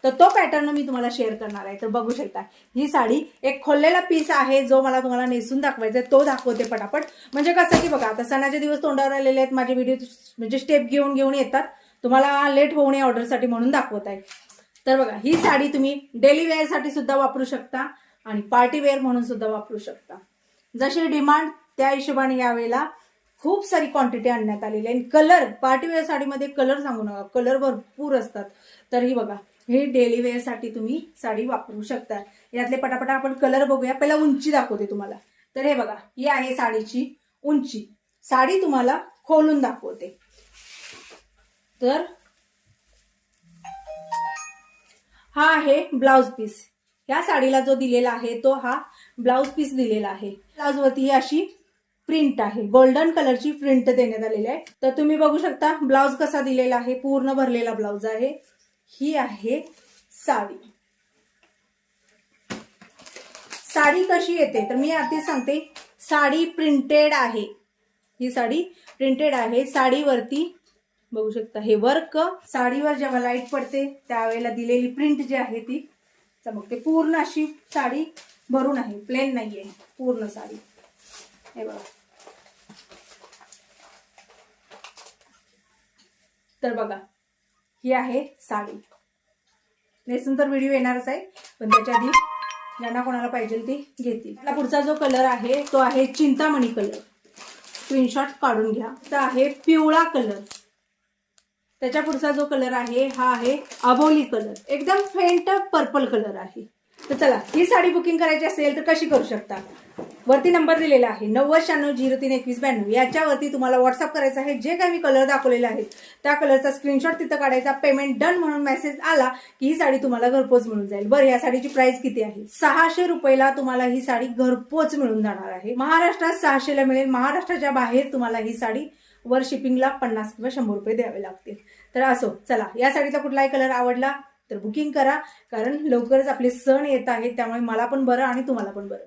तर तो पॅटर्न मी तुम्हाला शेअर करणार आहे. तर बघू शकता ही साडी एक खोललेला पीस आहे जो मला तुम्हाला नेसून दाखवायचा आहे, तो दाखवते पटापट. म्हणजे कसं की बघा आता सणाचे दिवस तोंडावर आलेले आहेत, माझे व्हिडिओ म्हणजे स्टेप घेऊन येतात, तुम्हाला लेट होऊ नये ऑर्डरसाठी म्हणून दाखवत आहे. तर बघा ही साडी तुम्ही डेली वेअरसाठी सुद्धा वापरू शकता आणि पार्टी वेअर म्हणून सुद्धा वापरू शकता. जशी डिमांड त्या हिशोबाने यावेळेला खूप सारी क्वांटिटी आणण्यात आलेली आहे. कलर पार्टी वेअर साडीमध्ये कलर सांगू नका, कलर भरपूर असतात. तर ही बघा हे डेली वेअर साठी तुम्ही साडी वापरू शकता. यातले पटापटा आपण कलर बघूया. पहिला उंची दाखवते तुम्हाला. तर हे बघा ही आहे साडीची उंची. साडी तुम्हाला खोलून दाखवते. तर हा आहे ब्लाउज पीस. या साडीला जो दिलेला आहे तो हा ब्लाउज पीस दिलेला आहे. ब्लाउज वरती अशी प्रिंट आहे, गोल्डन कलरची प्रिंट देण्यात आलेली आहे. तर तुम्ही बघू शकता ब्लाउज कसा दिलेला आहे, पूर्ण भरलेला ब्लाउज आहे. ही आहे साडी. साडी कशी येते तर मी आधी सांगते, साडी प्रिंटेड आहे. ही साडी प्रिंटेड आहे. साडीवरती बघू शकता हे वर्क. साडीवर जेव्हा लाईट पडते त्यावेळेला दिलेली प्रिंट जी आहे ती चमकते. पूर्ण अशी साडी भरून आहे, प्लेन नाहीये पूर्ण साडी. हे बघा. तर बघा ही आहे साडी. नेसून तर व्हिडिओ येणारच आहे, पण त्याच्या आधी ज्यांना कोणाला पाहिजे ती घेतील. आपला पुढचा जो कलर आहे तो आहे चिंतामणी कलर. स्क्रीनशॉट काढून घ्या. तो आहे पिवळा कलर. त्याच्या पुढचा जो कलर आहे हा आहे अबोली कलर. एकदम फेंट पर्पल कलर आहे. तर चला ही साडी बुकिंग करायची असेल तर कशी करू शकता. वरती नंबर दिलेला आहे 9096032192. याच्यावरती तुम्हाला व्हॉट्सअप करायचं आहे. जे काही मी कलर दाखवलेले आहेत त्या कलरचा स्क्रीनशॉट तिथं काढायचा. पेमेंट डन म्हणून मेसेज आला की ही साडी तुम्हाला घरपोच मिळून जाईल. बरं या साडीची प्राइस किती आहे. 600 रुपयाला तुम्हाला ही साडी घरपोच मिळून जाणार आहे. महाराष्ट्रात 600 ला मिळेल. महाराष्ट्राच्या बाहेर तुम्हाला ही साडी वर शिपिंगला 50 किंवा 100 रुपये द्यावे लागतील. तर असो चला या साडीचा कुठलाही कलर आवडला तर बुकिंग करा, कारण लवकरच आपले सण येत आहेत, त्यामुळे मला पण बरं आणि तुम्हाला पण बरं.